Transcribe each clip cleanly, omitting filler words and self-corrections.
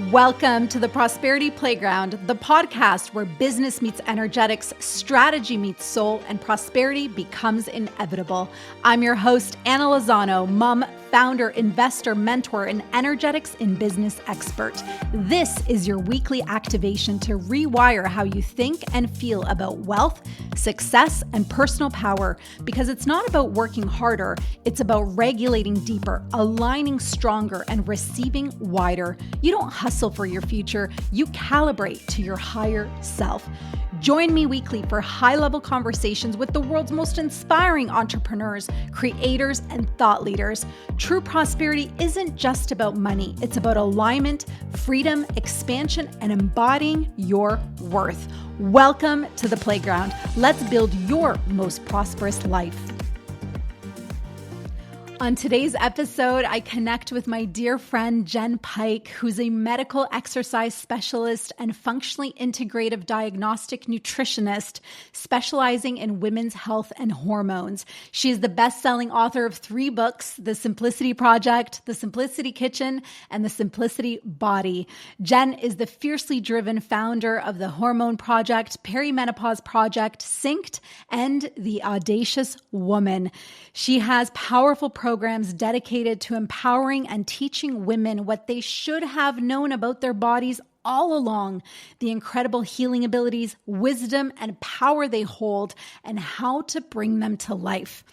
Welcome to the Prosperity Playground, the podcast where business meets energetics, strategy meets soul, and prosperity becomes inevitable. I'm your host, Anna Lozano, mom, founder, investor, mentor, and energetics in business expert. This is your weekly activation to rewire how you think and feel about wealth, success, and personal power, because it's not about working harder, it's about regulating deeper, aligning stronger, and receiving wider. You don't hustle for your future, you calibrate to your higher self. Join me weekly for high-level conversations with the world's most inspiring entrepreneurs, creators, and thought leaders. True prosperity isn't just about money. It's about alignment, freedom, expansion, and embodying your worth. Welcome to the playground. Let's build your most prosperous life. On today's episode, I connect with my dear friend, Jenn Pike, who's a medical exercise specialist and functionally integrative diagnostic nutritionist specializing in women's health and hormones. She is the best-selling author of 3 books, The Simplicity Project, The Simplicity Kitchen, and The Simplicity Body. Jenn is the fiercely driven founder of the Hormone Project, Perimenopause Project, Synced, and the Audacious Woman. She has powerful programs dedicated to empowering and teaching women what they should have known about their bodies all along, the incredible healing abilities, wisdom, and power they hold, and how to bring them to life.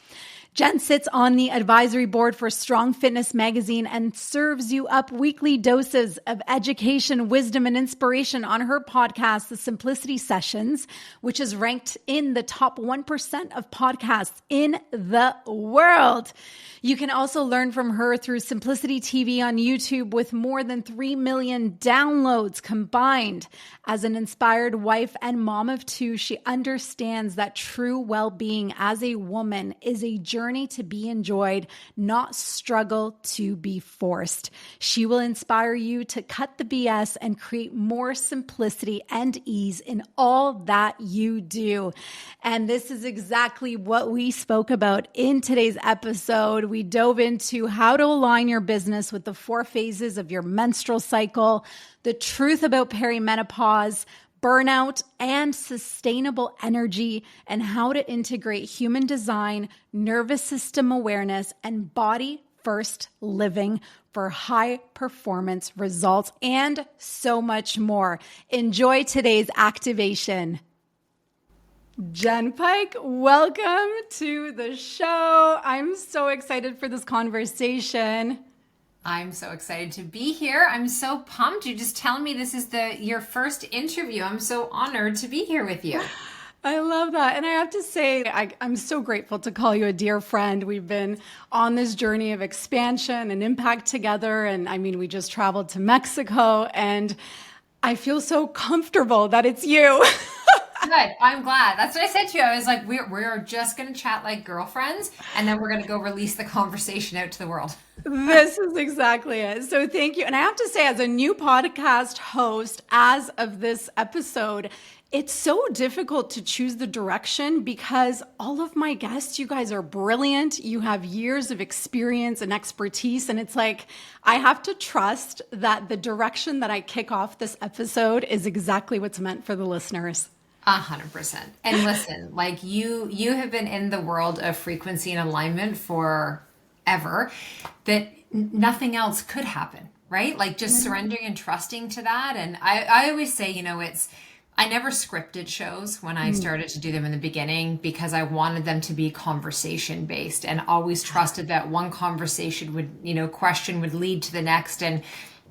Jenn sits on the advisory board for Strong Fitness magazine and serves you up weekly doses of education, wisdom, and inspiration on her podcast, The Simplicity Sessions, which is ranked in the top 1% of podcasts in the world. You can also learn from her through Simplicity TV on YouTube with more than 3 million downloads combined. As an inspired wife and mom of 2, she understands that true well-being as a woman is a journey to be enjoyed, not struggle to be forced. She will inspire you to cut the BS and create more simplicity and ease in all that you do. And this is exactly what we spoke about in today's episode. We dove into how to align your business with the 4 phases of your menstrual cycle, the truth about perimenopause, burnout, and sustainable energy, and how to integrate human design, nervous system awareness, and body first living for high performance results, and so much more. Enjoy today's activation. Jenn Pike, welcome to the show. I'm so excited for this conversation. I'm so excited to be here. I'm so pumped. You're just telling me this is your first interview. I'm so honored to be here with you. I love that. And I have to say, I'm so grateful to call you a dear friend. We've been on this journey of expansion and impact together. And I mean, we just traveled to Mexico, and I feel so comfortable that it's you. Good. I'm glad. That's what I said to you. I was like, we're just going to chat like girlfriends, and then we're going to go release the conversation out to the world. This is exactly it. So thank you. And I have to say, as a new podcast host, as of this episode, it's so difficult to choose the direction because all of my guests, you guys are brilliant. You have years of experience and expertise. And it's like, I have to trust that the direction that I kick off this episode is exactly what's meant for the listeners. 100%. And listen, like you have been in the world of frequency and alignment forever, that nothing else could happen, right? Like just surrendering and trusting to that. And I always say, I never scripted shows when I started to do them in the beginning because I wanted them to be conversation based, and always trusted that one conversation would, question would lead to the next. And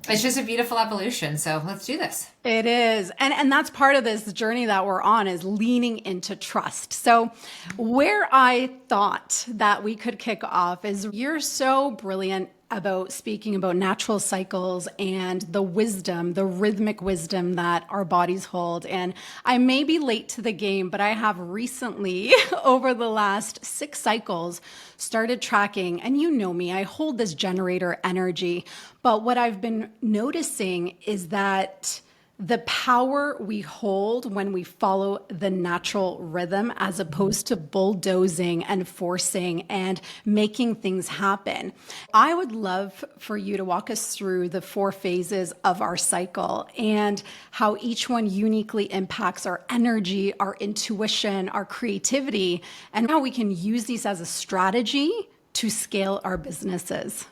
it's just a beautiful evolution. So let's do this. It is. And that's part of this journey that we're on, is leaning into trust. So where I thought that we could kick off is, you're so brilliant about speaking about natural cycles and the wisdom, the rhythmic wisdom that our bodies hold. And I may be late to the game, but I have recently, over the last 6 cycles, started tracking. And you know me, I hold this generator energy. But what I've been noticing is that the power we hold when we follow the natural rhythm as opposed to bulldozing and forcing and making things happen. I would love for you to walk us through the 4 phases of our cycle and how each one uniquely impacts our energy, our intuition, our creativity, and how we can use these as a strategy to scale our businesses.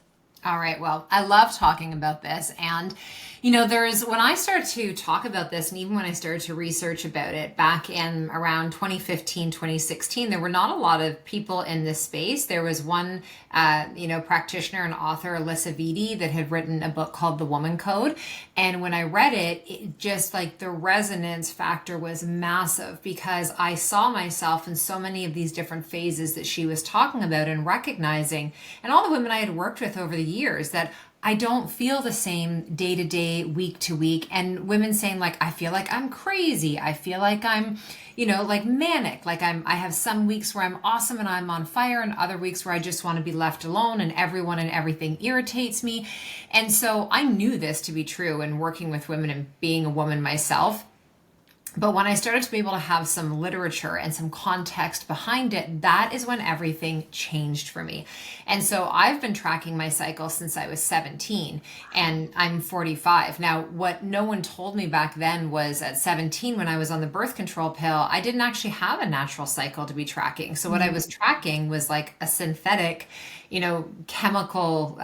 All right. Well, I love talking about this. And, when I started to talk about this, and even when I started to research about it back in around 2015, 2016, there were not a lot of people in this space. There was one, practitioner and author, Alyssa Vitti, that had written a book called The Woman Code. And when I read it just like the resonance factor was massive because I saw myself in so many of these different phases that she was talking about and recognizing, and all the women I had worked with over the years, that I don't feel the same day to day, week to week. And women saying like, I feel like I'm crazy. I feel like I'm, like manic. Like I have some weeks where I'm awesome and I'm on fire, and other weeks where I just want to be left alone and everyone and everything irritates me. And so I knew this to be true in working with women and being a woman myself. But when I started to be able to have some literature and some context behind it, that is when everything changed for me. And so I've been tracking my cycle since I was 17 and I'm 45. Now, what no one told me back then was at 17, when I was on the birth control pill, I didn't actually have a natural cycle to be tracking. So what I was tracking was like a synthetic, chemical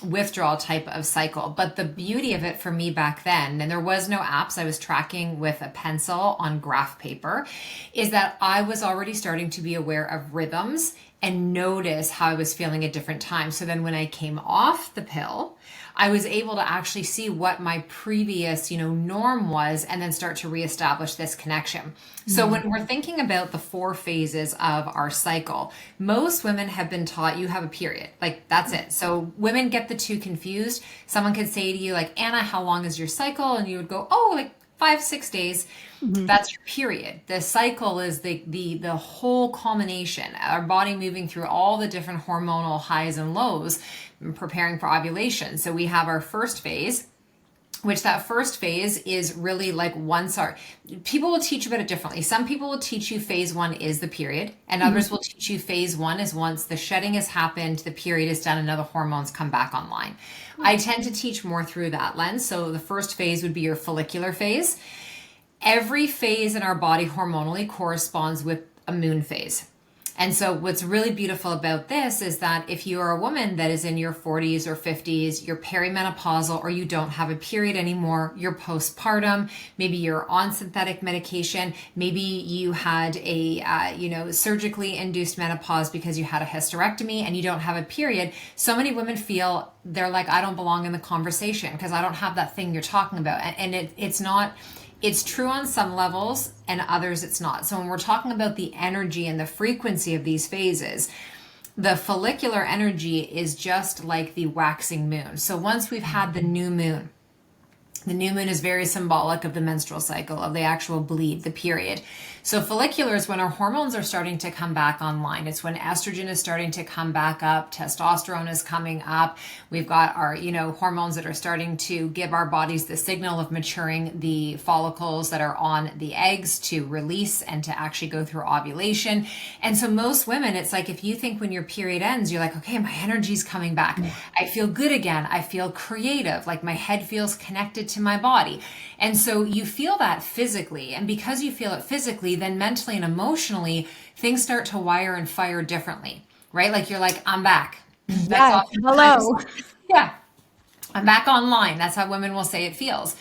withdrawal type of cycle. But the beauty of it for me back then, and there was no apps, I was tracking with a pencil on graph paper, is that I was already starting to be aware of rhythms and notice how I was feeling at different times. So then when I came off the pill, I was able to actually see what my previous, norm was, and then start to reestablish this connection. So when we're thinking about the 4 phases of our cycle, most women have been taught you have a period. Like that's it. So women get the 2 confused. Someone could say to you like, Anna, how long is your cycle? And you would go, oh, like 5-6 days. That's your period. The cycle is the whole culmination, our body moving through all the different hormonal highs and lows, preparing for ovulation. So we have our first phase, which that first phase is really like people will teach you about it differently. Some people will teach you phase 1 is the period, and others will teach you phase 1 is once the shedding has happened, the period is done, and now the hormones come back online. I tend to teach more through that lens. So the first phase would be your follicular phase. Every phase in our body hormonally corresponds with a moon phase. And so what's really beautiful about this is that if you are a woman that is in your 40s or 50s, you're perimenopausal, or you don't have a period anymore, you're postpartum, maybe you're on synthetic medication, maybe you had a surgically induced menopause because you had a hysterectomy and you don't have a period. So many women feel they're like, I don't belong in the conversation because I don't have that thing you're talking about. And it's not. It's true on some levels and others it's not. So when we're talking about the energy and the frequency of these phases, the follicular energy is just like the waxing moon. So once we've had the new moon is very symbolic of the menstrual cycle, of the actual bleed, the period. So follicular is when our hormones are starting to come back online. It's when estrogen is starting to come back up, testosterone is coming up. We've got our, hormones that are starting to give our bodies the signal of maturing the follicles that are on the eggs to release and to actually go through ovulation. And so most women, it's like if you think when your period ends, you're like, okay, my energy's coming back. I feel good again. I feel creative, like my head feels connected to my body. And so you feel that physically. And because you feel it physically, then mentally and emotionally, things start to wire and fire differently, right? Like you're like, I'm back. Yes, hello. Yeah, I'm back online. That's how women will say it feels.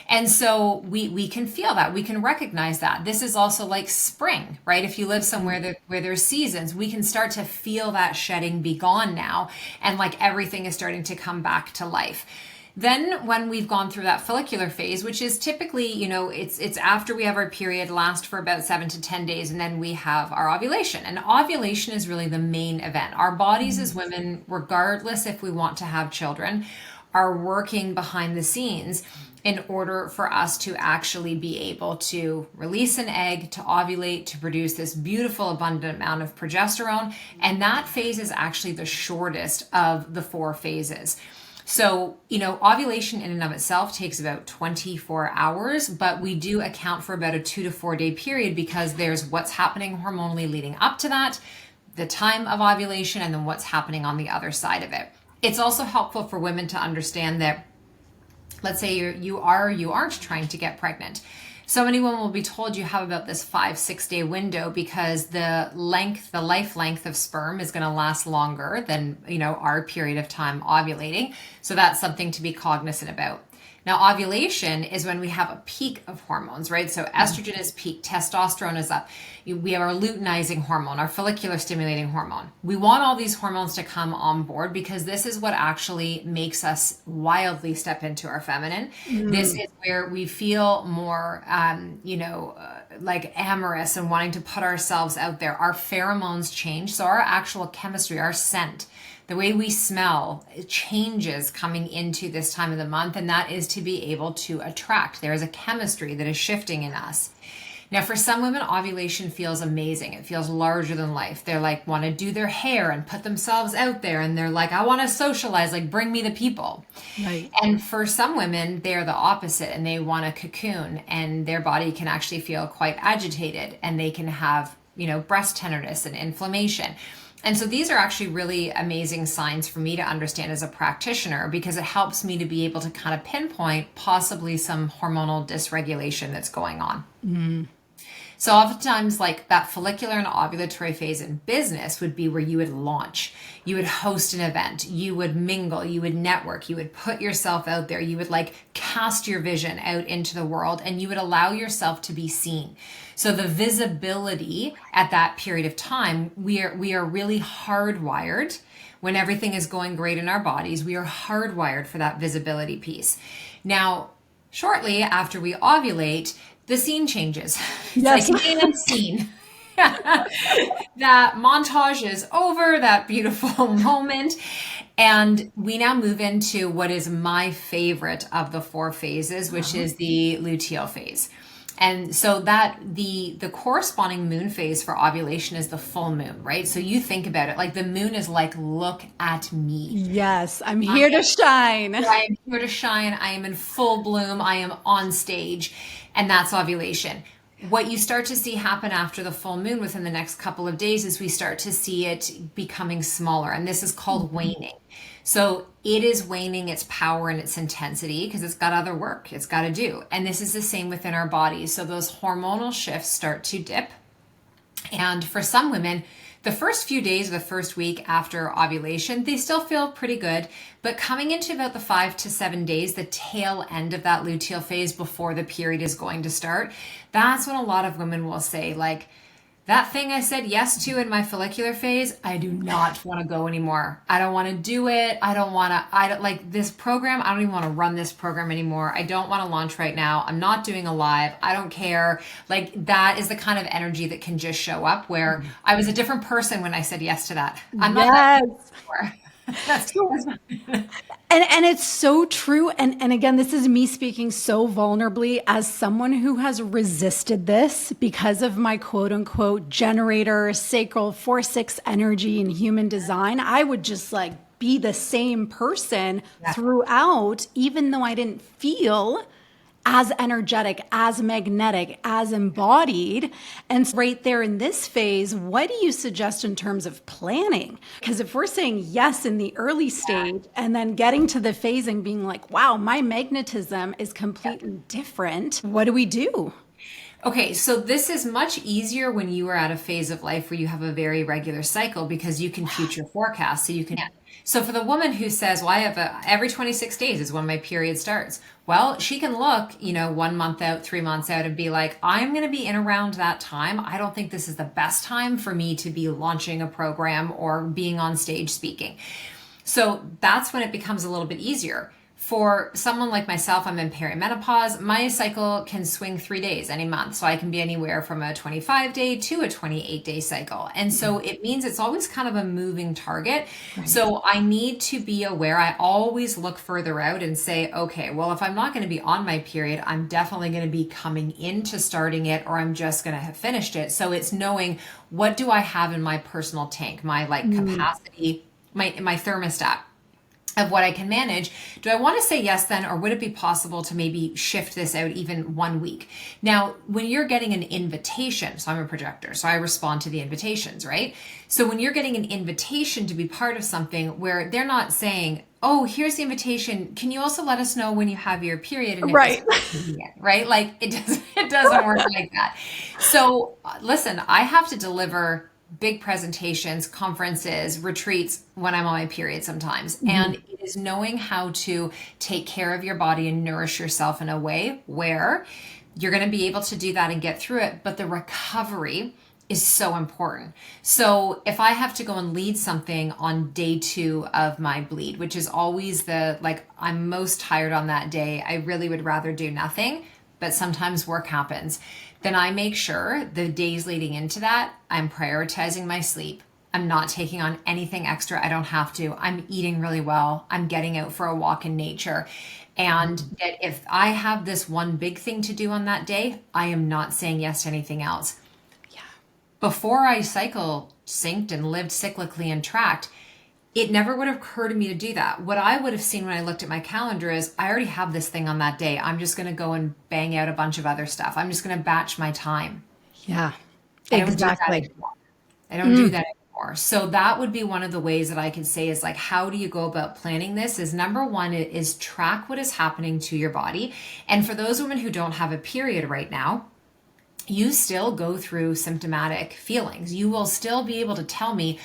And so we can feel that. We can recognize that. This is also like spring, right? If you live somewhere where there's seasons, we can start to feel that shedding be gone now. And like everything is starting to come back to life. Then when we've gone through that follicular phase, which is typically, it's after we have our period, last for about 7 to 10 days, and then we have our ovulation. And ovulation is really the main event. Our bodies as women, regardless if we want to have children, are working behind the scenes in order for us to actually be able to release an egg, to ovulate, to produce this beautiful abundant amount of progesterone. And that phase is actually the shortest of the 4 phases. So, ovulation in and of itself takes about 24 hours, but we do account for about a 2 to 4 day period because there's what's happening hormonally leading up to that, the time of ovulation, and then what's happening on the other side of it. It's also helpful for women to understand that, let's say you aren't trying to get pregnant. So many women will be told you have about this 5-6 day window because the life length of sperm is going to last longer than, our period of time ovulating. So that's something to be cognizant about. Now, ovulation is when we have a peak of hormones, right? So estrogen is peak, testosterone is up. We have our luteinizing hormone, our follicular stimulating hormone. We want all these hormones to come on board because this is what actually makes us wildly step into our feminine. This is where we feel more, like amorous and wanting to put ourselves out there. Our pheromones change. So our actual chemistry, our scent, the way we smell, it changes coming into this time of the month, and that is to be able to attract. There is a chemistry that is shifting in us. Now, for some women, ovulation feels amazing. It feels larger than life. They're like, want to do their hair and put themselves out there, and they're like, I want to socialize, like bring me the people. Right. And for some women, they're the opposite, and they want a cocoon, and their body can actually feel quite agitated, and they can have, breast tenderness and inflammation. And so these are actually really amazing signs for me to understand as a practitioner because it helps me to be able to kind of pinpoint possibly some hormonal dysregulation that's going on. Mm. So oftentimes like that follicular and ovulatory phase in business would be where you would launch, you would host an event, you would mingle, you would network, you would put yourself out there, you would like cast your vision out into the world and you would allow yourself to be seen. So the visibility at that period of time, we are really hardwired when everything is going great in our bodies. We are hardwired for that visibility piece. Now, shortly after we ovulate, the scene changes. Yes. It's like main and scene. That montage is over, that beautiful moment. And we now move into what is my favorite of the 4 phases, which is the luteal phase. And so that the corresponding moon phase for ovulation is the full moon, right? So you think about it, like the moon is like, look at me. Yes, I'm here to shine. I am here to shine. I am in full bloom. I am on stage. And that's ovulation. What you start to see happen after the full moon within the next couple of days is we start to see it becoming smaller. And this is called waning. So it is waning its power and its intensity because it's got other work it's got to do. And this is the same within our bodies. So those hormonal shifts start to dip. And for some women, the first few days of the first week after ovulation, they still feel pretty good. But coming into about the 5 to 7 days, the tail end of that luteal phase before the period is going to start, that's when a lot of women will say, like, that thing I said yes to in my follicular phase, I do not want to go anymore. I don't want to do it. I don't like this program. I don't even want to run this program anymore. I don't want to launch right now. I'm not doing a live. I don't care. Like that is the kind of energy that can just show up where I was a different person when I said yes to that. I'm not that anymore. And it's so true. And again, this is me speaking so vulnerably as someone who has resisted this because of my quote unquote generator, sacral 4-6 energy and human design. I would just like be the same person throughout, even though I didn't feel as energetic, as magnetic, as embodied. And right there in this phase, what do you suggest in terms of planning? Because if we're saying yes in the early stage and then getting to the phase and being like, wow, my magnetism is completely different, what do we do? Okay, so this is much easier when you are at a phase of life where you have a very regular cycle because you can future forecast. So you can. So for the woman who says, well, I have every 26 days is when my period starts. Well, she can look, 1 month out, 3 months out and be like, I'm going to be in around that time. I don't think this is the best time for me to be launching a program or being on stage speaking. So that's when it becomes a little bit easier. For someone like myself, I'm in perimenopause. My cycle can swing 3 days any month. So I can be anywhere from a 25-day to a 28-day cycle. And so it means it's always kind of a moving target. Right. So I need to be aware. I always look further out and say, okay, well, if I'm not going to be on my period, I'm definitely going to be coming into starting it, or I'm just going to have finished it. So it's knowing, what do I have in my personal tank, my capacity, my thermostat. of what I can manage. Do I want to say yes then, or would it be possible to maybe shift this out even 1 week? Now, when you're getting an invitation, so I'm a projector, so I respond to the invitations, right? So when you're getting an invitation to be part of something where they're not saying, oh, here's the invitation, can you also let us know when you have your period and if Right. this is right? Like it doesn't work like that. So listen, I have to deliver big presentations, conferences, retreats when I'm on my period sometimes. Mm-hmm. And it is knowing how to take care of your body and nourish yourself in a way where you're going to be able to do that and get through it. But the recovery is so important. So if I have to go and lead something on day 2 of my bleed, which is always I'm most tired on that day, I really would rather do nothing, but sometimes work happens. Then I make sure the days leading into that, I'm prioritizing my sleep. I'm not taking on anything extra. I don't have to. I'm eating really well. I'm getting out for a walk in nature. And that if I have this one big thing to do on that day, I am not saying yes to anything else. Yeah. Before I synced and lived cyclically and tracked, it never would have occurred to me to do that. What I would have seen when I looked at my calendar is I already have this thing on that day. I'm just going to go and bang out a bunch of other stuff. I'm just going to batch my time. Yeah, exactly. I don't do that anymore. So that would be one of the ways that I can say is how do you go about planning this is number one is track what is happening to your body. And for those women who don't have a period right now, you still go through symptomatic feelings. You will still be able to tell me,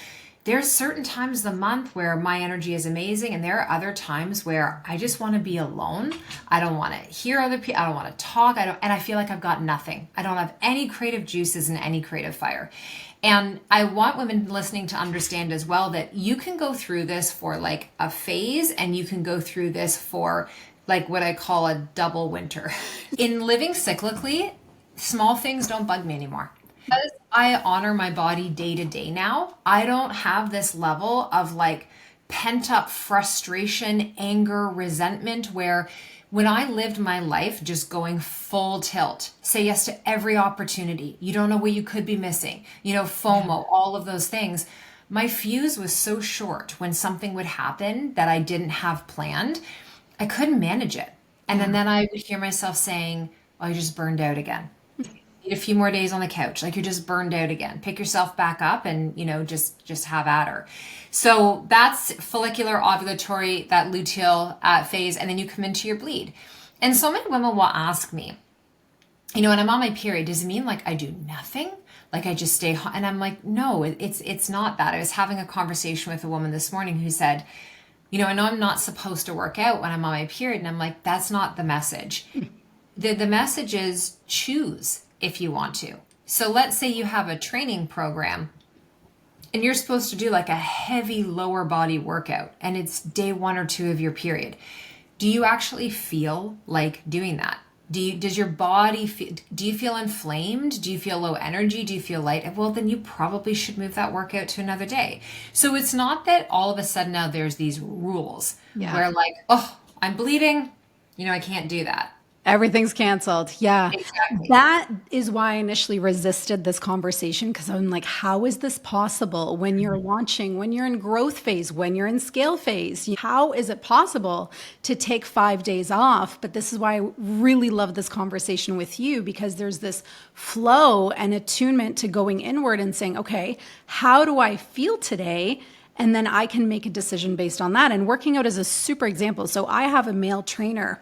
there's certain times of the month where my energy is amazing, and there are other times where I just want to be alone. I don't want to hear other people. I don't want to talk. And I feel like I've got nothing. I don't have any creative juices and any creative fire. And I want women listening to understand as well that you can go through this for a phase, and you can go through this for what I call a double winter. In living cyclically, small things don't bug me anymore. Because I honor my body day to day now, I don't have this level of pent up frustration, anger, resentment, where when I lived my life just going full tilt, say yes to every opportunity, you don't know what you could be missing, FOMO, all of those things. My fuse was so short when something would happen that I didn't have planned, I couldn't manage it. And then I would hear myself saying, oh, you just burned out again. A few more days on the couch, you're just burned out again. Pick yourself back up and just have at her. So that's follicular ovulatory, that luteal phase, and then you come into your bleed. And so many women will ask me, when I'm on my period, does it mean I do nothing? I just stay home? And I'm like, no, it's not that. I was having a conversation with a woman this morning who said, I know I'm not supposed to work out when I'm on my period. And I'm like, that's not the message. The message is choose if you want to. So let's say you have a training program and you're supposed to do a heavy lower body workout and it's day 1 or 2 of your period. Do you actually feel like doing that? Does your body do you feel inflamed? Do you feel low energy? Do you feel light? Well, then you probably should move that workout to another day. So it's not that all of a sudden now there's these rules where oh, I'm bleeding, I can't do that. Everything's canceled. Yeah. Exactly. That is why I initially resisted this conversation, because I'm like, how is this possible when you're launching, when you're in growth phase, when you're in scale phase? How is it possible to take 5 days off? But this is why I really love this conversation with you, because there's this flow and attunement to going inward and saying, okay, how do I feel today? And then I can make a decision based on that. And working out is a super example. So I have a male trainer.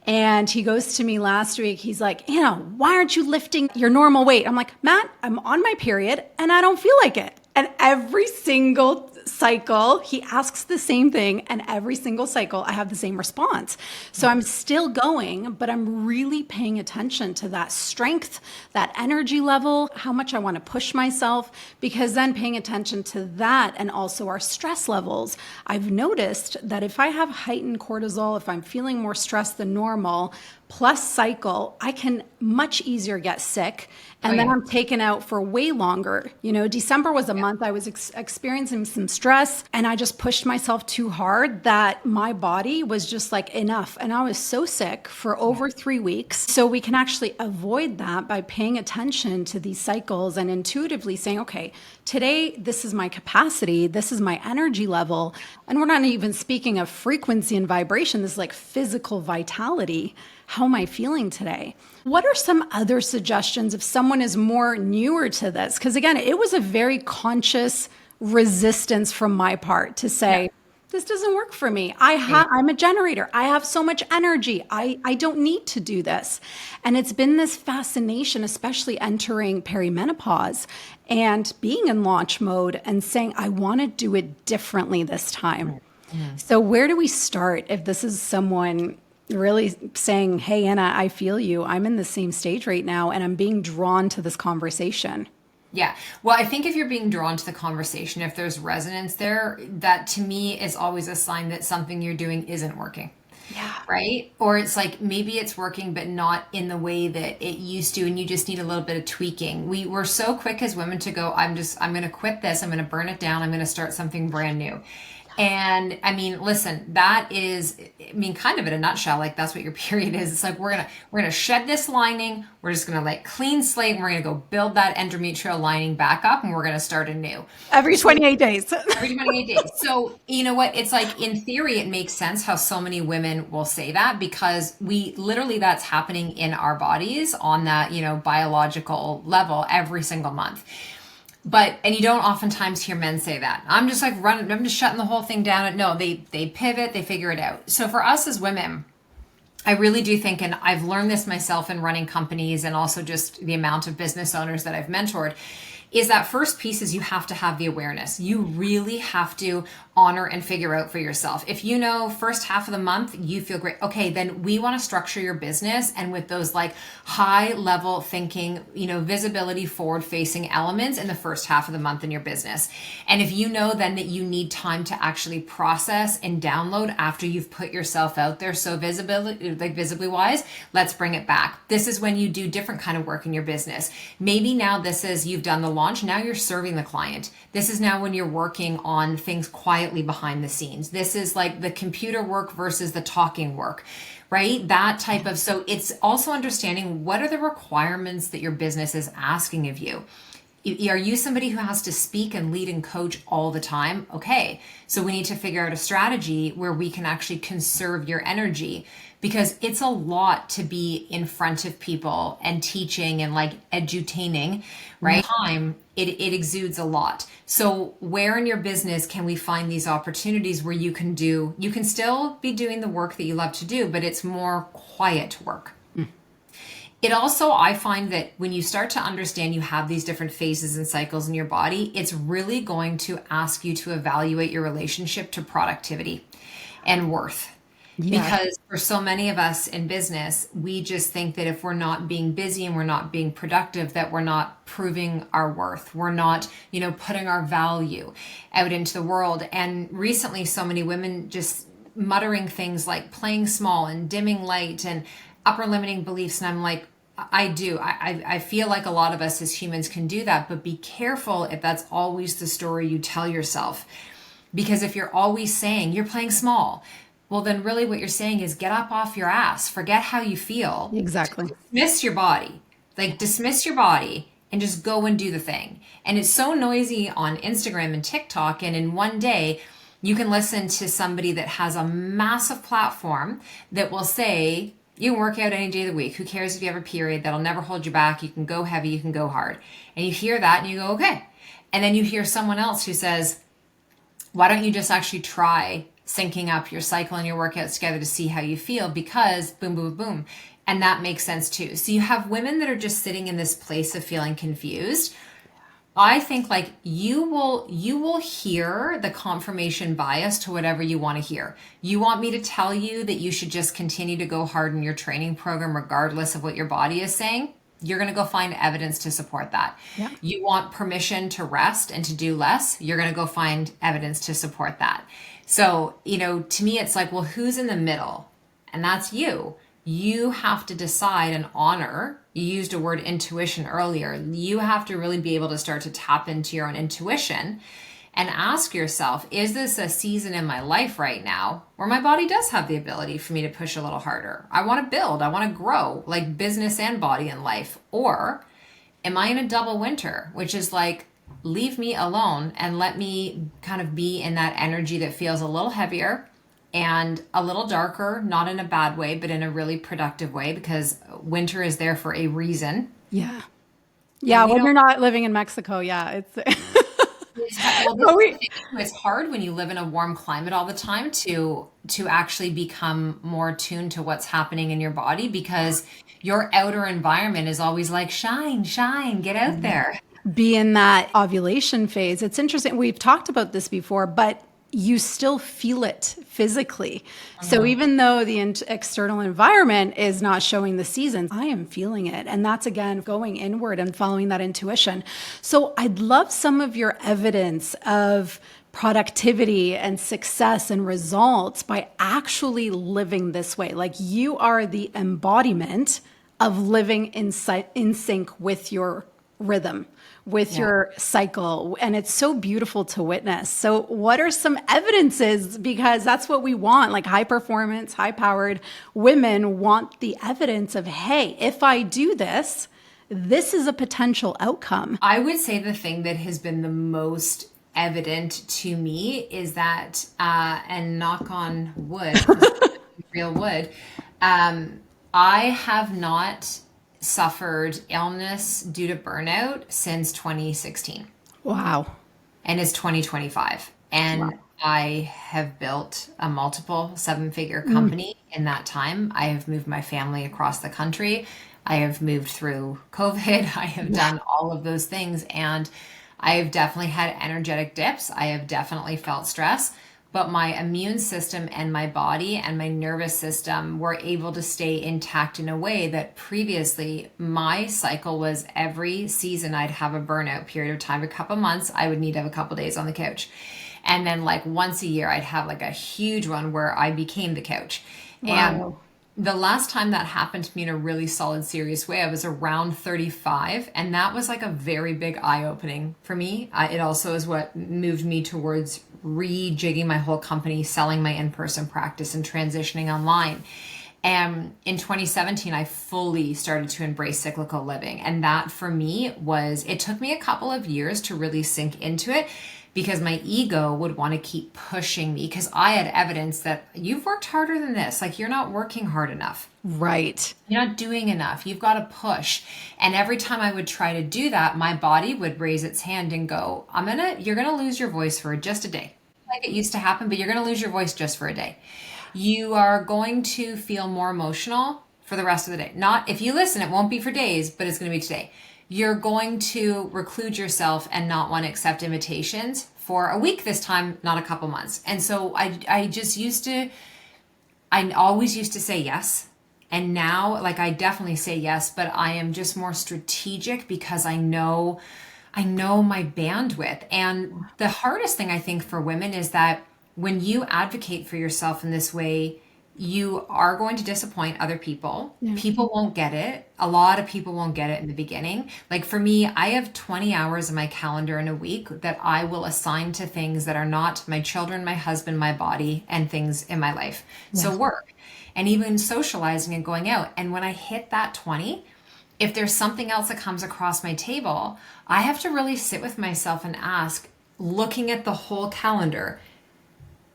And he goes to me last week, he's like, Anna, why aren't you lifting your normal weight? I'm like, Matt, I'm on my period and I don't feel like it. And every single cycle, he asks the same thing. And every single cycle, I have the same response. So I'm still going, but I'm really paying attention to that strength, that energy level, how much I want to push myself, because then paying attention to that and also our stress levels, I've noticed that if I have heightened cortisol, if I'm feeling more stressed than normal, plus cycle, I can much easier get sick. And then I'm taken out for way longer. December was a month I was experiencing some stress. And I just pushed myself too hard that my body was just like enough. And I was so sick for over 3 weeks. So we can actually avoid that by paying attention to these cycles and intuitively saying, okay, today, this is my capacity. This is my energy level. And we're not even speaking of frequency and vibration. This is like physical vitality. How am I feeling today? What are some other suggestions if someone is more newer to this? Because again, it was a very conscious resistance from my part to say, this doesn't work for me. I'm a generator. I have so much energy. I don't need to do this. And it's been this fascination, especially entering perimenopause and being in launch mode and saying, I want to do it differently this time. So where do we start if this is someone really saying, hey, Anna, I feel you. I'm in the same stage right now and I'm being drawn to this conversation? Yeah. Well, I think if you're being drawn to the conversation, if there's resonance there, that to me is always a sign that something you're doing isn't working. Yeah. Right. Or it's like maybe it's working, but not in the way that it used to. And you just need a little bit of tweaking. We're so quick as women to go, I'm going to quit this. I'm going to burn it down. I'm going to start something brand new. And I mean, listen, that is, I mean, kind of in a nutshell, like that's what your period is. It's like, we're going to shed this lining. We're just going to like clean slate and we're going to go build that endometrial lining back up and we're going to start anew. Every 28 days. Every 28 days. So you know what? It's like, in theory, it makes sense how so many women will say that because we literally, that's happening in our bodies on that, biological level every single month. And you don't oftentimes hear men say that. I'm just like I'm just shutting the whole thing down. No, they pivot, they figure it out. So for us as women, I really do think, and I've learned this myself in running companies and also just the amount of business owners that I've mentored, is that first piece is you have to have the awareness. You really have to honor and figure out for yourself. If you know first half of the month, you feel great. Okay, then we want to structure your business and with those like high level thinking, visibility forward facing elements in the first half of the month in your business. And if you know then that you need time to actually process and download after you've put yourself out there. So visibly wise, let's bring it back. This is when you do different kind of work in your business. Maybe now this is, you've done the launch. Now you're serving the client. This is now when you're working on things quietly behind the scenes. This is like the computer work versus the talking work, right? That type of, so it's also understanding what are the requirements that your business is asking of you. Are you somebody who has to speak and lead and coach all the time? Okay, so we need to figure out a strategy where we can actually conserve your energy, because it's a lot to be in front of people and teaching and like edutaining, right? Time, it exudes a lot. So where in your business can we find these opportunities where you can still be doing the work that you love to do, but it's more quiet work. It also, I find that when you start to understand you have these different phases and cycles in your body, it's really going to ask you to evaluate your relationship to productivity and worth. Yeah. Because for so many of us in business, we just think that if we're not being busy and we're not being productive, that we're not proving our worth. We're not, putting our value out into the world. And recently, so many women just muttering things like playing small and dimming light and upper limiting beliefs. And I'm like, I feel like a lot of us as humans can do that, but be careful if that's always the story you tell yourself. Because if you're always saying you're playing small, well, then really what you're saying is get up off your ass, forget how you feel. Exactly. Dismiss your body, and just go and do the thing. And it's so noisy on Instagram and TikTok. And in one day, you can listen to somebody that has a massive platform that will say, you can work out any day of the week. Who cares if you have a period? That'll never hold you back. You can go heavy. You can go hard. And you hear that and you go, okay. And then you hear someone else who says, why don't you just actually try syncing up your cycle and your workouts together to see how you feel? Because boom, boom, boom. And that makes sense too. So you have women that are just sitting in this place of feeling confused. I think like you will hear the confirmation bias to whatever you want to hear. You want me to tell you that you should just continue to go hard in your training program regardless of what your body is saying? You're going to go find evidence to support that. Yeah. You want permission to rest and to do less? You're going to go find evidence to support that. So, to me, it's like, well, who's in the middle? And that's you. You have to decide and honor. You used a word intuition earlier. You have to really be able to start to tap into your own intuition and ask yourself, is this a season in my life right now where my body does have the ability for me to push a little harder? I want to build, I want to grow, like business and body and life. Or am I in a double winter, which is like, leave me alone and let me kind of be in that energy that feels a little heavier and a little darker, not in a bad way, but in a really productive way, because winter is there for a reason. Yeah. Yeah. When you're not living in Mexico. Yeah. It's, it's hard when you live in a warm climate all the time to actually become more tuned to what's happening in your body, because your outer environment is always like, shine, shine, get out there. Be in that ovulation phase. It's interesting. We've talked about this before, but you still feel it physically. So even though the external environment is not showing the seasons, I am feeling it. And that's, again, going inward and following that intuition. So I'd love some of your evidence of productivity and success and results by actually living this way. Like, you are the embodiment of living in sync with your rhythm, with your cycle. And it's so beautiful to witness. So what are some evidences? Because that's what we want. Like, high performance, high powered women want the evidence of, hey, if I do this, this is a potential outcome. I would say the thing that has been the most evident to me is that, and knock on wood, real wood, I have not suffered illness due to burnout since 2016. Wow. And it's 2025. And I have built a multiple 7-figure company in that time. I have moved my family across the country. I have moved through COVID. I have done all of those things. And I have definitely had energetic dips. I have definitely felt stress. But my immune system and my body and my nervous system were able to stay intact in a way that previously my cycle was every season I'd have a burnout period of time, a couple months, I would need to have a couple days on the couch. And then like once a year, I'd have like a huge one where I became the couch. Wow. And the last time that happened to me in a really solid, serious way, I was around 35. And that was like a very big eye-opening for me. It also is what moved me towards rejigging my whole company, selling my in-person practice and transitioning online. And in 2017, I fully started to embrace cyclical living. And that for me it took me a couple of years to really sink into it, because my ego would want to keep pushing me, because I had evidence that you've worked harder than this. Like, you're not working hard enough. Right. You're not doing enough. You've got to push. And every time I would try to do that, my body would raise its hand and go, you're going to lose your voice for just a day. Like it used to happen, but you're going to lose your voice just for a day. You are going to feel more emotional for the rest of the day. Not if you listen, it won't be for days, but it's going to be today. You're going to reclude yourself and not want to accept invitations for a week this time, not a couple months. And so I always used to say yes. And now, like, I definitely say yes, but I am just more strategic because I know my bandwidth. And the hardest thing I think for women is that when you advocate for yourself in this way, you are going to disappoint other people. Yeah. People won't get it. A lot of people won't get it in the beginning. Like for me, I have 20 hours in my calendar in a week that I will assign to things that are not my children, my husband, my body, and things in my life. Yeah. So work and even socializing and going out. And when I hit that 20, if there's something else that comes across my table, I have to really sit with myself and ask, looking at the whole calendar,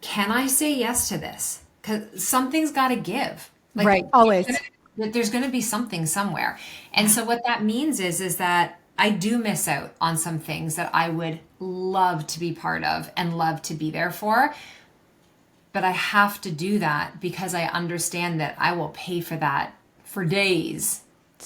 can I say yes to this? Because something's got to give. Like, right, always. There's going to be something somewhere. And so what that means is that I do miss out on some things that I would love to be part of and love to be there for. But I have to do that because I understand that I will pay for that for days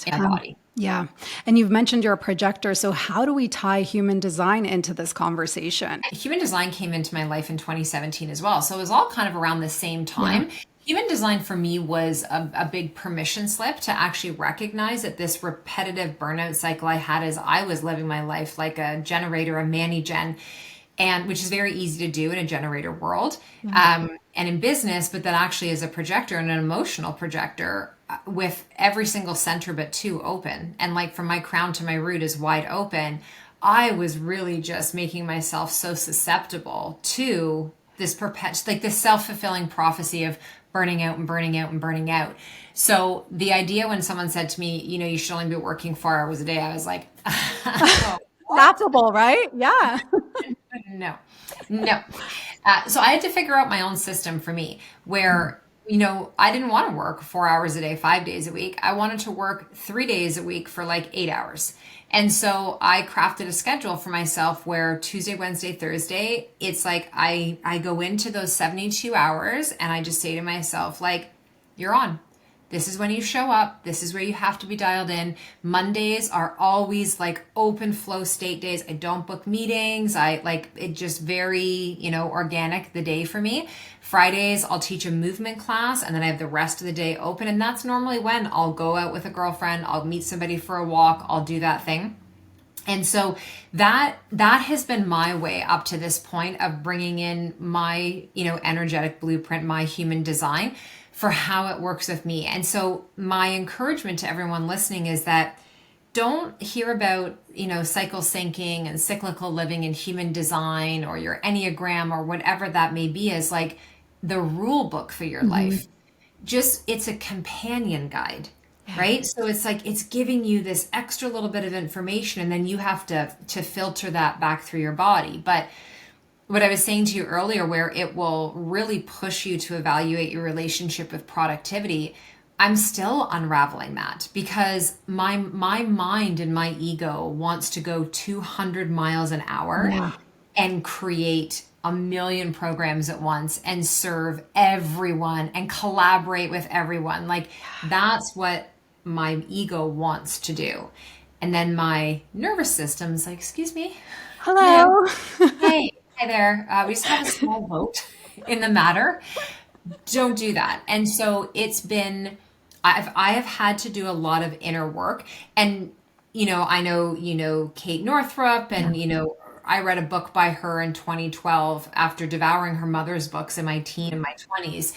in my body. Yeah. And you've mentioned you're a projector. So how do we tie human design into this conversation? Human design came into my life in 2017 as well. So it was all kind of around the same time. Yeah. Human design for me was a big permission slip to actually recognize that this repetitive burnout cycle I had as I was living my life like a generator, a Manny-gen, and which is very easy to do in a generator world, and in business, but that actually is a projector and an emotional projector with every single center but 2 open. And like from my crown to my root is wide open. I was really just making myself so susceptible to this like this self-fulfilling prophecy of burning out and burning out and burning out. So the idea when someone said to me, you should only be working 4 hours a day, I was like, oh, laughable, right? Yeah. no, no. So I had to figure out my own system for me where, I didn't want to work 4 hours a day, 5 days a week. I wanted to work 3 days a week for like 8 hours. And so I crafted a schedule for myself where Tuesday, Wednesday, Thursday, it's like I go into those 72 hours and I just say to myself, like, you're on. This is when you show up. This is where you have to be dialed in. Mondays are always like open flow state days. I don't book meetings. I like it just very, organic the day for me. Fridays, I'll teach a movement class and then I have the rest of the day open. And that's normally when I'll go out with a girlfriend. I'll meet somebody for a walk. I'll do that thing. And so that has been my way up to this point of bringing in my, energetic blueprint, my human design for how it works with me. And so my encouragement to everyone listening is that don't hear about, cycle syncing and cyclical living and human design or your Enneagram or whatever that may be as like the rule book for your life. Just, it's a companion guide. Right? So it's like, it's giving you this extra little bit of information and then you have to filter that back through your body. But what I was saying to you earlier, where it will really push you to evaluate your relationship with productivity, I'm still unraveling that because my mind and my ego wants to go 200 miles an hour and create a million programs at once and serve everyone and collaborate with everyone. Like that's what my ego wants to do. And then my nervous system is like, excuse me. Hello. Hey there. We just have a small vote in the matter. Don't do that. And so it's been, I have had to do a lot of inner work. And, I know, Kate Northrup and, I read a book by her in 2012 after devouring her mother's books in my teen and my 20s.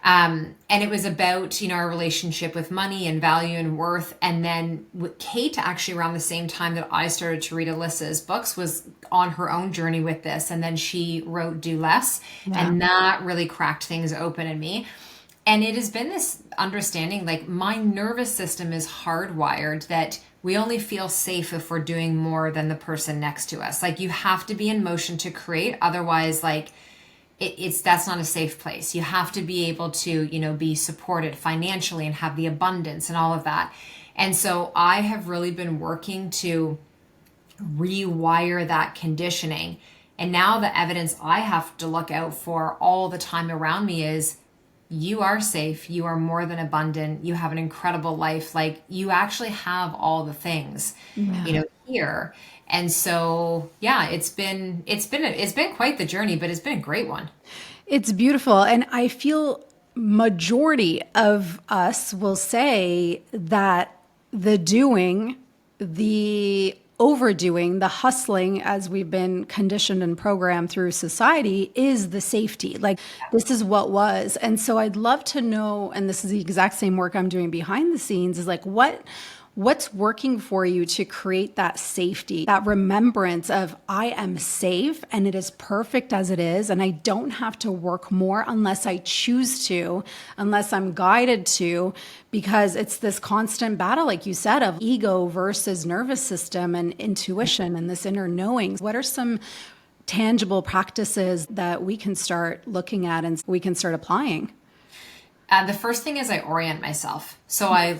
And it was about, our relationship with money and value and worth. And then with Kate, actually around the same time that I started to read Alyssa's books, was on her own journey with this. And then she wrote Do Less. And that really cracked things open in me. And it has been this understanding, like my nervous system is hardwired that we only feel safe if we're doing more than the person next to us. Like you have to be in motion to create. Otherwise, like, that's not a safe place. You have to be able to, be supported financially and have the abundance and all of that. And so I have really been working to rewire that conditioning. And now the evidence I have to look out for all the time around me is you are safe. You are more than abundant. You have an incredible life. Like you actually have all the things, here. And so, it's been quite the journey, but it's been a great one. It's beautiful. And I feel majority of us will say that the doing, the overdoing, the hustling, as we've been conditioned and programmed through society, is the safety. Like this is what was. And so I'd love to know, and this is the exact same work I'm doing behind the scenes, is like what's working for you to create that safety, that remembrance of I am safe and it is perfect as it is. And I don't have to work more unless I choose to, unless I'm guided to, because it's this constant battle, like you said, of ego versus nervous system and intuition and this inner knowing. What are some tangible practices that we can start looking at and we can start applying? The first thing is I orient myself. So I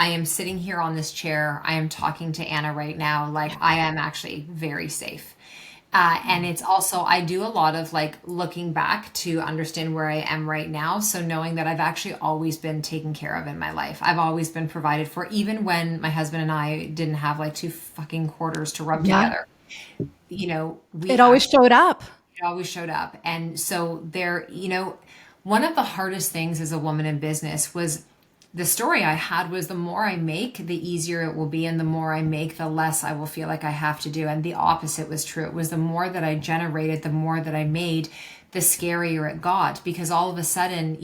am sitting here on this chair. I am talking to Anna right now. Like I am actually very safe. And it's also, I do a lot of like looking back to understand where I am right now. So knowing that I've actually always been taken care of in my life. I've always been provided for, even when my husband and I didn't have like two fucking quarters to rub together. It always showed up. It always showed up. And so there, one of the hardest things as a woman in business was the story I had was the more I make, the easier it will be. And the more I make, the less I will feel like I have to do. And the opposite was true. It was the more that I generated, the more that I made, the scarier it got. Because all of a sudden,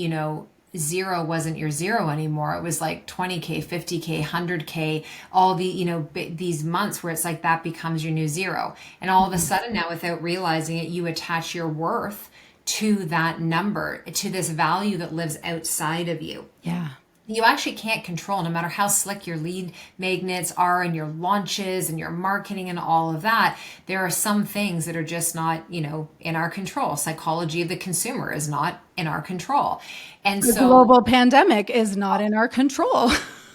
zero wasn't your zero anymore. It was like 20K, 50K, 100K, all the, these months where it's like that becomes your new zero. And all of a sudden now, without realizing it, you attach your worth to that number, to this value that lives outside of you. Yeah. You actually can't control, no matter how slick your lead magnets are and your launches and your marketing and all of that. There are some things that are just not, in our control. Psychology of the consumer is not in our control. And the global pandemic is not in our control.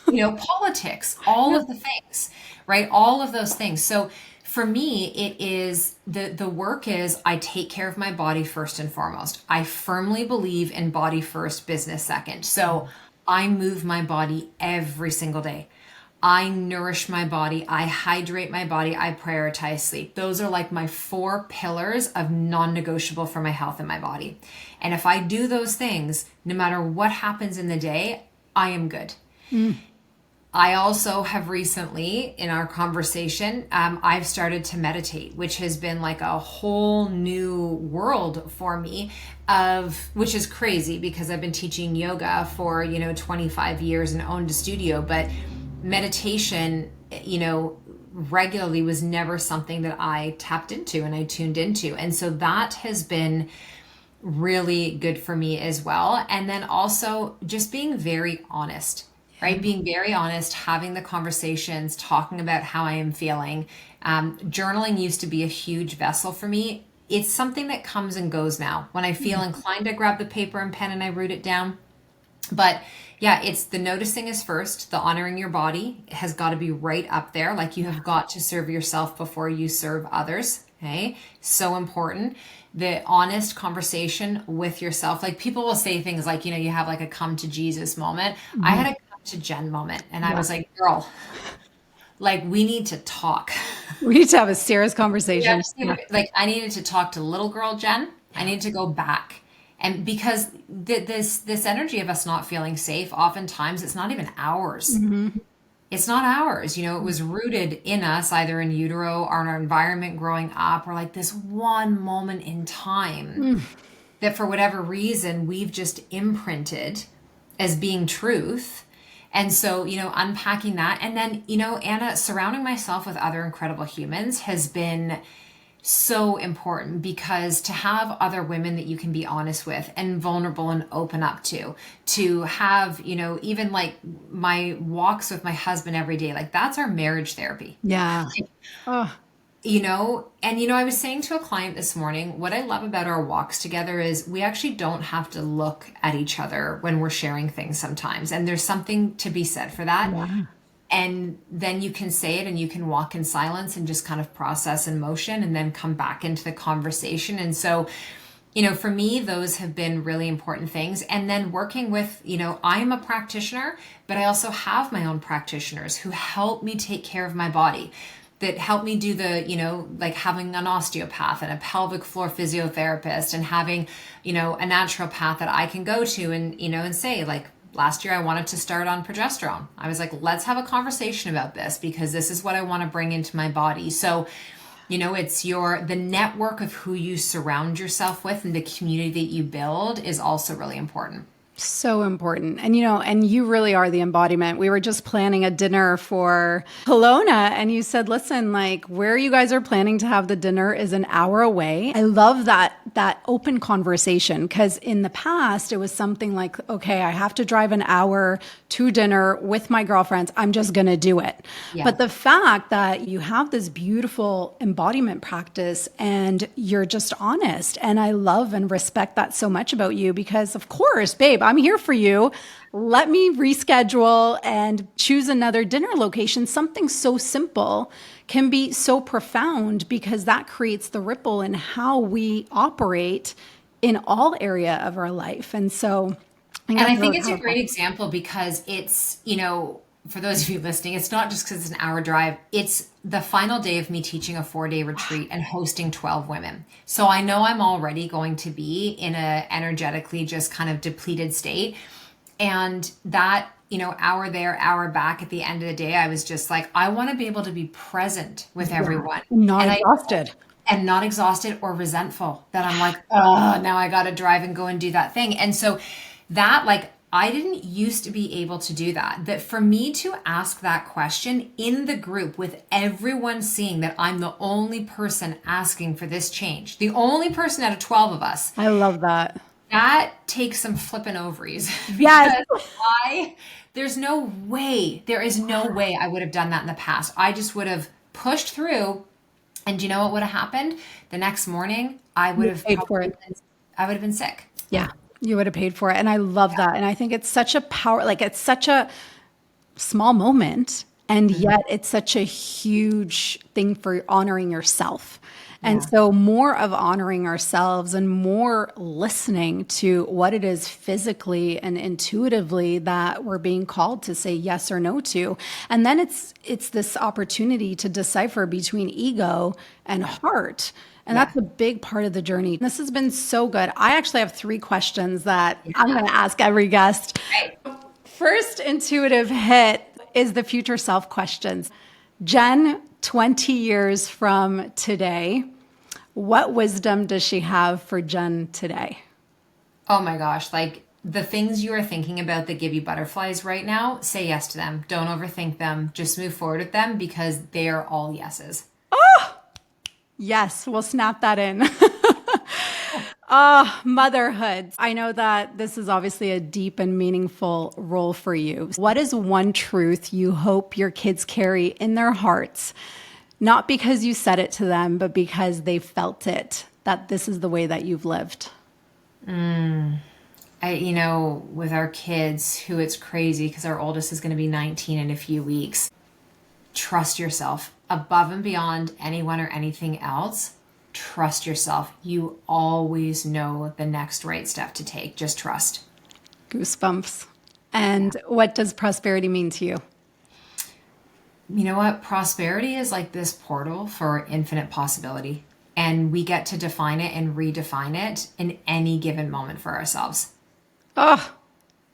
Politics, all of the things, right? All of those things. So for me, it is the work is I take care of my body first and foremost. I firmly believe in body first, business second. So I move my body every single day. I nourish my body. I hydrate my body. I prioritize sleep. Those are like my 4 pillars of non-negotiable for my health and my body. And if I do those things, no matter what happens in the day, I am good. I also have recently, in our conversation, I've started to meditate, which has been like a whole new world for me, which is crazy because I've been teaching yoga for, 25 years and owned a studio, but meditation, regularly was never something that I tapped into and I tuned into. And so that has been really good for me as well. And then also just being very honest. Right? Being very honest, having the conversations, talking about how I am feeling. Journaling used to be a huge vessel for me. It's something that comes and goes now. When I feel inclined, I grab the paper and pen and I write it down. But yeah, it's the noticing is first. The honoring your body has got to be right up there. Like you have got to serve yourself before you serve others. Okay? So important. The honest conversation with yourself. Like people will say things like, you have like a come to Jesus moment. I had a to Jenn moment. And I was like, girl, like we need to talk. We need to have a serious conversation. Like I needed to talk to little girl Jenn. I need to go back. And because this energy of us not feeling safe, oftentimes it's not even ours. It's not ours. It was rooted in us, either in utero or in our environment growing up, or like this one moment in time that for whatever reason, we've just imprinted as being truth. And so, unpacking that. And then, Anna, surrounding myself with other incredible humans has been so important, because to have other women that you can be honest with and vulnerable and open up to have, even like my walks with my husband every day, like that's our marriage therapy. Yeah. I was saying to a client this morning, what I love about our walks together is we actually don't have to look at each other when we're sharing things sometimes. And there's something to be said for that. Yeah. And then you can say it and you can walk in silence and just kind of process in motion and then come back into the conversation. And so, for me, those have been really important things. And then working with, I am a practitioner, but I also have my own practitioners who help me take care of my body, that help me do the, like having an osteopath and a pelvic floor physiotherapist and having, a naturopath that I can go to and, and say like, last year I wanted to start on progesterone. I was like, let's have a conversation about this because this is what I want to bring into my body. So, it's the network of who you surround yourself with and the community that you build is also really important. So important. And, and you really are the embodiment. We were just planning a dinner for Kelowna and you said, listen, like where you guys are planning to have the dinner is an hour away. I love that open conversation, because in the past it was something like, okay, I have to drive an hour to dinner with my girlfriends. I'm just going to do it. Yeah. But the fact that you have this beautiful embodiment practice and you're just honest. And I love and respect that so much about you, because of course, babe, I'm here for you. Let me reschedule and choose another dinner location. Something so simple can be so profound, because that creates the ripple in how we operate in all area of our life. And so, I think it's a great example because it's, for those of you listening, it's not just because it's an hour drive. It's the final day of me teaching a 4-day retreat and hosting 12 women. So I know I'm already going to be in a energetically just kind of depleted state. And that, hour there, hour back at the end of the day, I was just like, I want to be able to be present with everyone. Not exhausted. And not exhausted or resentful that I'm like, oh, now I got to drive and go and do that thing. And so that, like, I didn't used to be able to do that. That for me to ask that question in the group with everyone seeing that I'm the only person asking for this change, the only person out of 12 of us. I love that. That takes some flipping ovaries. Yes. There is no way I would have done that in the past. I just would have pushed through. And you know what would have happened? The next morning, I would have been sick. Yeah. You would have paid for it. And I love that. And I think it's such a power, like it's such a small moment. And yet it's such a huge thing for honoring yourself. And so more of honoring ourselves and more listening to what it is physically and intuitively that we're being called to say yes or no to. And then it's this opportunity to decipher between ego and heart. And that's a big part of the journey. This has been so good. I actually have 3 questions that I'm going to ask every guest. Right. First intuitive hit is the future self questions. Jenn, 20 years from today, what wisdom does she have for Jenn today? Oh my gosh. Like the things you are thinking about that give you butterflies right now, say yes to them. Don't overthink them. Just move forward with them because they are all yeses. Yes, we'll snap that in. Motherhood. I know that this is obviously a deep and meaningful role for you. What is one truth you hope your kids carry in their hearts, not because you said it to them, but because they felt it, that this is the way that you've lived? With our kids, who it's crazy because our oldest is going to be 19 in a few weeks. Trust yourself above and beyond anyone or anything else. Trust yourself. You always know the next right step to take. Just trust. Goosebumps. And what does prosperity mean to you? You know what? Prosperity is like this portal for infinite possibility. And we get to define it and redefine it in any given moment for ourselves. Oh,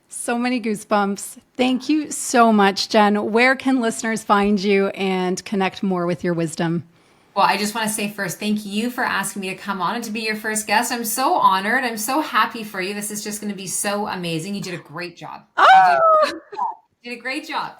so many goosebumps. Thank you so much, Jenn. Where can listeners find you and connect more with your wisdom? Well, I just want to say first, thank you for asking me to come on and to be your first guest. I'm so honored. I'm so happy for you. This is just going to be so amazing. You did a great job. You did a great job.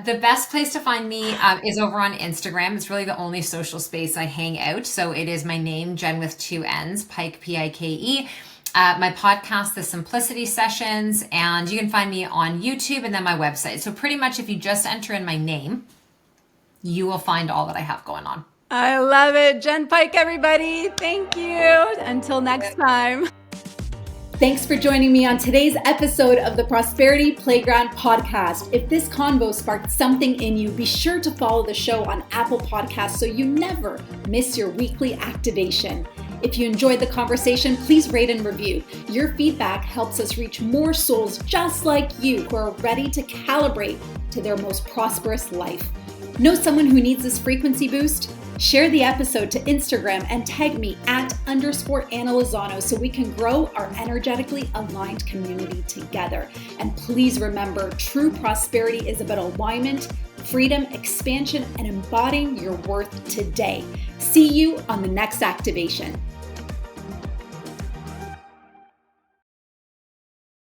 The best place to find me is over on Instagram. It's really the only social space I hang out. So it is my name, Jenn with 2 N's, Pike, Pike. My podcast, The Simplicity Sessions, and you can find me on YouTube and then my website. So pretty much if you just enter in my name, you will find all that I have going on. I love it. Jenn Pike, everybody. Thank you. Until next time. Thanks for joining me on today's episode of the Prosperity Playground podcast. If this convo sparked something in you, be sure to follow the show on Apple Podcasts so you never miss your weekly activation. If you enjoyed the conversation, please rate and review. Your feedback helps us reach more souls just like you who are ready to calibrate to their most prosperous life. Know someone who needs this frequency boost? Share the episode to Instagram and tag me @_Anna Lozano so we can grow our energetically aligned community together. And please remember, true prosperity is about alignment, freedom, expansion, and embodying your worth today. See you on the next activation.